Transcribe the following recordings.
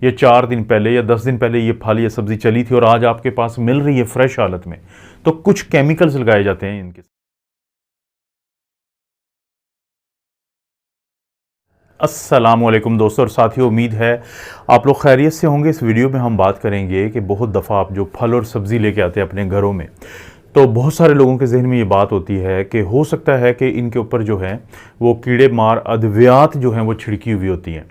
ये 4 दिन पहले या 10 दिन पहले ये फल या सब्जी चली थी और आज आपके पास मिल रही है फ्रेश हालत में, तो कुछ केमिकल्स लगाए जाते हैं इनके। अस्सलामुअलैकुम दोस्तों और साथियों, उम्मीद है आप लोग खैरियत से होंगे। इस वीडियो में हम बात करेंगे कि बहुत दफ़ा आप जो फल और सब्ज़ी लेके आते हैं अपने घरों में, तो बहुत सारे लोगों के जहन में ये बात होती है कि हो सकता है कि इनके ऊपर जो है वो कीड़े मार अद्वियात जो हैं वो छिड़की हुई होती हैं।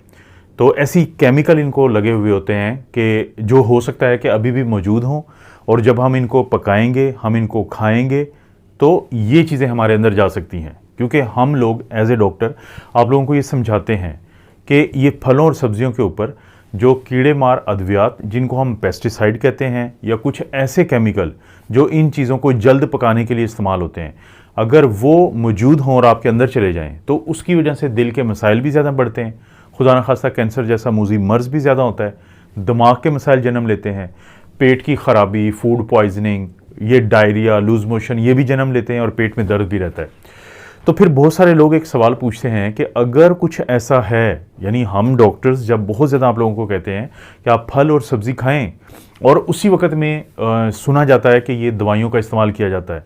तो ऐसी केमिकल इनको लगे हुए होते हैं कि जो हो सकता है कि अभी भी मौजूद हों, और जब हम इनको पकाएंगे, हम इनको खाएंगे, तो ये चीज़ें हमारे अंदर जा सकती हैं। क्योंकि हम लोग एज ए डॉक्टर आप लोगों को ये समझाते हैं कि ये फलों और सब्जियों के ऊपर जो कीड़े मार अद्वियात, जिनको हम पेस्टिसाइड कहते हैं, या कुछ ऐसे केमिकल जो इन चीज़ों को जल्द पकाने के लिए इस्तेमाल होते हैं, अगर वो मौजूद हों और आपके अंदर चले जाएं तो उसकी वजह से दिल के मसाइल भी ज़्यादा बढ़ते हैं, खुदा न खास्ता कैंसर जैसा मूजी मर्ज़ भी ज़्यादा होता है, दिमाग के मसाइल जन्म लेते हैं, पेट की ख़राबी, फूड पॉइजनिंग, ये डायरिया, लूज़ मोशन, ये भी जन्म लेते हैं और पेट में दर्द भी रहता है। तो फिर बहुत सारे लोग एक सवाल पूछते हैं कि अगर कुछ ऐसा है, यानी हम डॉक्टर्स जब बहुत ज़्यादा आप लोगों को कहते हैं कि आप फल और सब्ज़ी खाएं, और उसी वक्त में सुना जाता है कि ये दवाइयों का इस्तेमाल किया जाता है,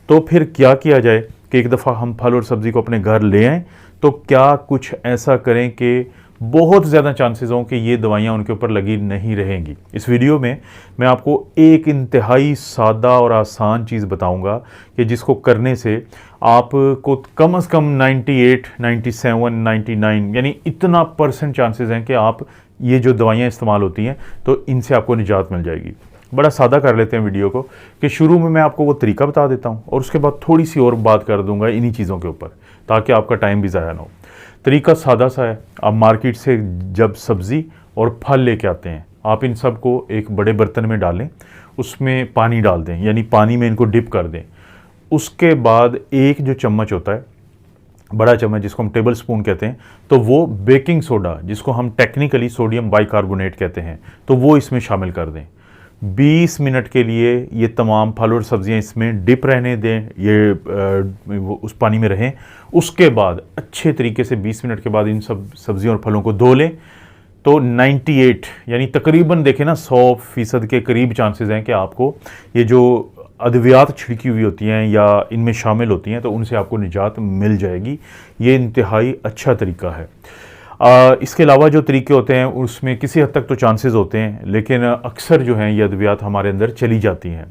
तो फिर क्या किया जाए कि एक दफ़ा हम फल और सब्ज़ी को अपने घर ले आएँ, तो क्या कुछ ऐसा करें कि बहुत ज़्यादा चांसेस हों कि ये दवाइयाँ उनके ऊपर लगी नहीं रहेंगी। इस वीडियो में मैं आपको एक इंतहाई सादा और आसान चीज़ बताऊंगा कि जिसको करने से आपको कम से कम 98, 97, 99 यानी इतना % चांसेस हैं कि आप ये जो दवाइयाँ इस्तेमाल होती हैं तो इनसे आपको निजात मिल जाएगी। बड़ा सादा कर लेते हैं वीडियो को कि शुरू में मैं आपको वो तरीका बता देता हूँ और उसके बाद थोड़ी सी और बात कर दूंगा इन्हीं चीज़ों के ऊपर, ताकि आपका टाइम भी ज़ाया ना हो। तरीका सादा सा है। आप मार्केट से जब सब्ज़ी और फल लेके आते हैं, आप इन सब को एक बड़े बर्तन में डालें, उसमें पानी डाल दें, यानी पानी में इनको डिप कर दें। उसके बाद एक जो चम्मच होता है, बड़ा चम्मच जिसको हम टेबल स्पून कहते हैं, तो वो बेकिंग सोडा, जिसको हम टेक्निकली सोडियम बाइकार्बोनेट कहते हैं, तो वो इसमें शामिल कर दें। 20 मिनट के लिए ये तमाम फल और सब्जियां इसमें डिप रहने दें, ये उस पानी में रहें। उसके बाद अच्छे तरीके से 20 मिनट के बाद इन सब सब्जियों और फलों को धो लें। तो 98 यानी तकरीबन देखें ना 100% के करीब चांसेस हैं कि आपको ये जो अद्वियात छिड़की हुई होती हैं या इनमें शामिल होती हैं तो उनसे आपको निजात मिल जाएगी। ये इंतहाई अच्छा तरीका है। इसके अलावा जो तरीके होते हैं उसमें किसी हद तक तो चांसेस होते हैं, लेकिन अक्सर जो हैं ये अद्वियात हमारे अंदर चली जाती हैं।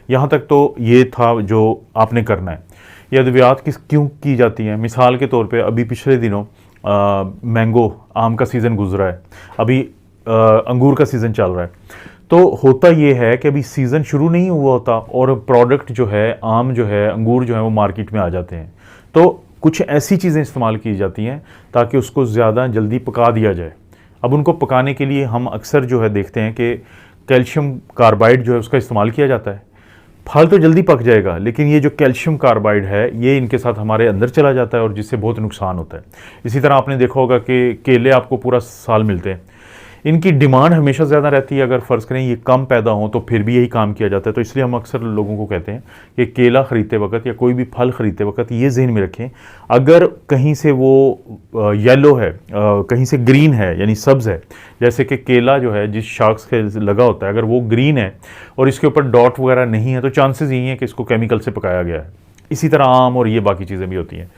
यहाँ तक तो ये था जो आपने करना है। ये अद्वियात क्यों की जाती हैं? मिसाल के तौर पे अभी पिछले दिनों मैंगो, आम का सीज़न गुजरा है, अभी अंगूर का सीज़न चल रहा है। तो होता ये है कि अभी सीज़न शुरू नहीं हुआ होता और प्रोडक्ट जो है, आम जो है, अंगूर जो है वो मार्केट में आ जाते हैं। तो कुछ ऐसी चीज़ें इस्तेमाल की जाती हैं ताकि उसको ज़्यादा जल्दी पका दिया जाए। अब उनको पकाने के लिए हम अक्सर जो है देखते हैं कि कैल्शियम कार्बाइड जो है उसका इस्तेमाल किया जाता है। फल तो जल्दी पक जाएगा, लेकिन ये जो कैल्शियम कार्बाइड है ये इनके साथ हमारे अंदर चला जाता है और जिससे बहुत नुकसान होता है। इसी तरह आपने देखा होगा कि केले आपको पूरा साल मिलते हैं, इनकी डिमांड हमेशा ज़्यादा रहती है। अगर फ़र्ज़ करें ये कम पैदा हो तो फिर भी यही काम किया जाता है। तो इसलिए हम अक्सर लोगों को कहते हैं कि केला ख़रीदते वक्त या कोई भी फल ख़रीदते वक्त ये ज़हन में रखें, अगर कहीं से वो येलो है, कहीं से ग्रीन है यानी सब्ज़ है, जैसे कि केला जो है जिस शाख्स के लगा होता है, अगर वो ग्रीन है और इसके ऊपर डॉट वगैरह नहीं है तो चांसेस यही हैं कि इसको केमिकल से पकाया गया है। इसी तरह आम और ये बाकी चीज़ें भी होती हैं।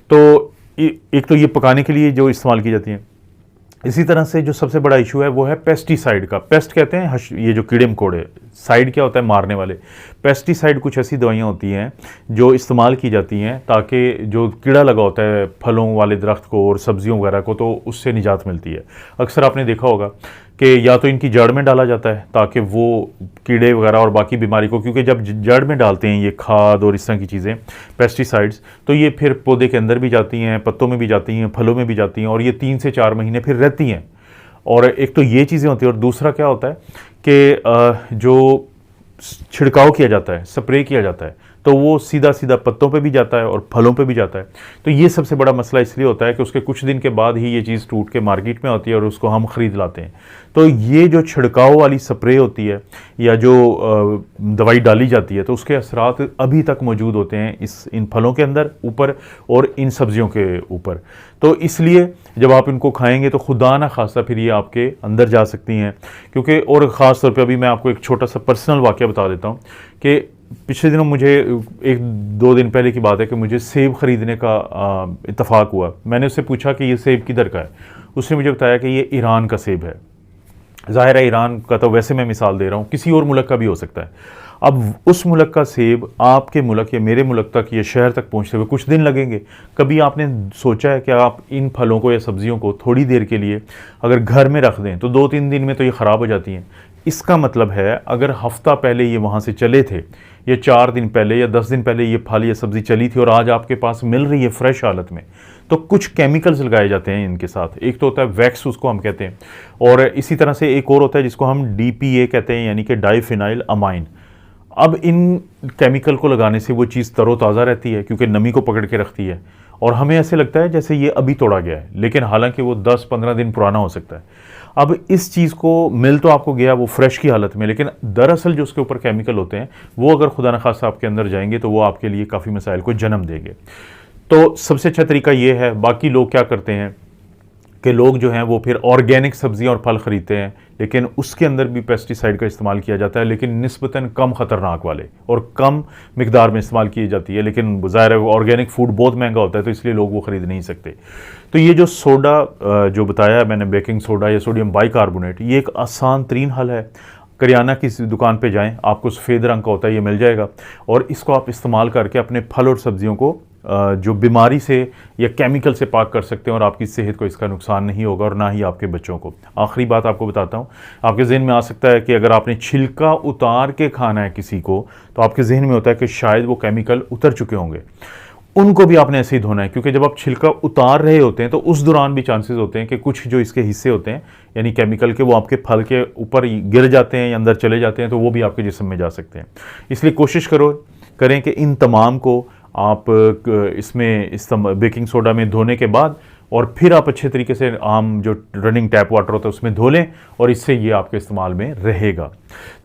तो एक तो ये पकाने के लिए जो इस्तेमाल की जाती हैं। इसी तरह से जो सबसे बड़ा इशू है वो है पेस्टिसाइड का। पेस्ट कहते हैं ये जो कीड़े मकोड़े, साइड क्या होता है? मारने वाले। पेस्टिसाइड कुछ ऐसी दवाइयाँ होती हैं जो इस्तेमाल की जाती हैं ताकि जो कीड़ा लगा होता है फलों वाले दरख्त को और सब्जियों वगैरह को, तो उससे निजात मिलती है। अक्सर आपने देखा होगा कि या तो इनकी जड़ में डाला जाता है ताकि वो कीड़े वगैरह और बाकी बीमारी को, क्योंकि जब जड़ में डालते हैं ये खाद और इस तरह की चीज़ें, पेस्टिसाइड्स, तो ये फिर पौधे के अंदर भी जाती हैं, पत्तों में भी जाती हैं, फलों में भी जाती हैं और ये 3 से 4 महीने फिर रहती हैं। और एक तो ये चीज़ें होती हैं और दूसरा क्या होता है कि जो छिड़काव किया जाता है, स्प्रे किया जाता है, तो वो सीधा सीधा पत्तों पे भी जाता है और फलों पे भी जाता है। तो ये सबसे बड़ा मसला इसलिए होता है कि उसके कुछ दिन के बाद ही ये चीज़ टूट के मार्केट में होती है और उसको हम ख़रीद लाते हैं। तो ये जो छिड़काव वाली स्प्रे होती है या जो दवाई डाली जाती है, तो उसके असरात अभी तक मौजूद होते हैं इन फलों के अंदर ऊपर और इन सब्जियों के ऊपर। तो इसलिए जब आप इनको खाएंगे तो खुदा ना खासा फिर ये आपके अंदर जा सकती हैं। क्योंकि और ख़ास तौर पे अभी मैं आपको एक छोटा सा पर्सनल वाक़या बता देता हूँ कि पिछले दिनों मुझे 1-2 दिन पहले की बात है कि मुझे सेब ख़रीदने का इत्तफ़ाक हुआ। मैंने उससे पूछा कि ये सेब किधर का है। उसने मुझे बताया कि ये ईरान का सेब है। ज़ाहिर है ईरान का तो वैसे मैं मिसाल दे रहा हूँ, किसी और मुल्क का भी हो सकता है। अब उस मुल्क का सेब आपके मुल्क या मेरे मुल्क तक या शहर तक पहुँचते हुए कुछ दिन लगेंगे। कभी आपने सोचा है कि आप इन फलों को या सब्जियों को थोड़ी देर के लिए अगर घर में रख दें तो 2-3 दिन में तो ये ख़राब हो जाती हैं। इसका मतलब है अगर हफ़्ता पहले ये वहाँ से चले थे या 4 दिन पहले या 10 दिन पहले ये फल या सब्ज़ी चली थी और आज आपके पास मिल रही है फ्रेश हालत में, तो कुछ केमिकल्स लगाए जाते हैं इनके साथ। एक तो होता है वैक्स, उसको हम कहते हैं, और इसी तरह से एक और होता है जिसको हम DPA कहते हैं, यानी कि डाइफिनाइल अमाइन। अब इन केमिकल को लगाने से वो चीज़ तरोताज़ा रहती है क्योंकि नमी को पकड़ के रखती है और हमें ऐसे लगता है जैसे ये अभी तोड़ा गया है, लेकिन हालांकि वो 10-15 दिन पुराना हो सकता है। अब इस चीज़ को मिल तो आपको गया वो फ्रेश की हालत में, लेकिन दरअसल जो उसके ऊपर केमिकल होते हैं वो अगर खुदा न खास्ता आपके अंदर जाएंगे तो वो आपके लिए काफ़ी मसाइल को जन्म देंगे। तो सबसे अच्छा तरीका ये है। बाकी लोग क्या करते हैं कि लोग जो हैं वो फिर ऑर्गेनिक सब्जियां और फल ख़रीदते हैं, लेकिन उसके अंदर भी पेस्टिसाइड का इस्तेमाल किया जाता है, लेकिन निस्बतन कम ख़तरनाक वाले और कम मिकदार में इस्तेमाल की जाती है। लेकिन ज़ाहिर है ऑर्गेनिक फूड बहुत महंगा होता है तो इसलिए लोग वो ख़रीद नहीं सकते। तो ये जो सोडा जो बताया मैंने, बेकिंग सोडा या सोडियम बाइकार्बोनेट, ये एक आसान तरीन हल है। करियाना की दुकान पे जाएं, आपको सफ़ेद रंग का होता है, ये मिल जाएगा, और इसको आप इस्तेमाल करके अपने फल और सब्जियों को जो बीमारी से या केमिकल से पाक कर सकते हैं और आपकी सेहत को इसका नुकसान नहीं होगा और ना ही आपके बच्चों को। आखिरी बात आपको बताता हूँ, आपके जहन में आ सकता है कि अगर आपने छिलका उतार के खाना है किसी को तो आपके जहन में होता है कि शायद वो केमिकल उतर चुके होंगे। उनको भी आपने ऐसे ही धोना है, क्योंकि जब आप छिलका उतार रहे होते हैं तो उस दौरान भी चांसेस होते हैं कि कुछ जो इसके हिस्से होते हैं यानी केमिकल के, वो आपके फल के ऊपर गिर जाते हैं या अंदर चले जाते हैं, तो वो भी आपके जिस्म में जा सकते हैं। इसलिए कोशिश करें कि इन तमाम को आप इसमें बेकिंग सोडा में धोने के बाद और फिर आप अच्छे तरीके से आम जो रनिंग टैप वाटर होता है उसमें धो लें, और इससे ये आपके इस्तेमाल में रहेगा।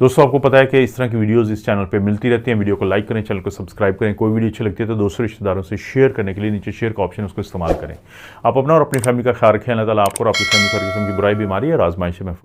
दोस्तों, आपको पता है कि इस तरह की वीडियोस इस चैनल पे मिलती रहती हैं। वीडियो को लाइक करें, चैनल को सब्सक्राइब करें। कोई वीडियो अच्छी लगती है तो दोस्तों रिश्तेदारों से शेयर करने के लिए नीचे शेयर का ऑप्शन है, उसको इस्तेमाल करें। आप अपना और अपनी फैमिली का ख्याल रखें। अल्लाह ताला आपको और आपकी फैमिली को हर किस्म की बुराई, बीमारी और आजमाइश में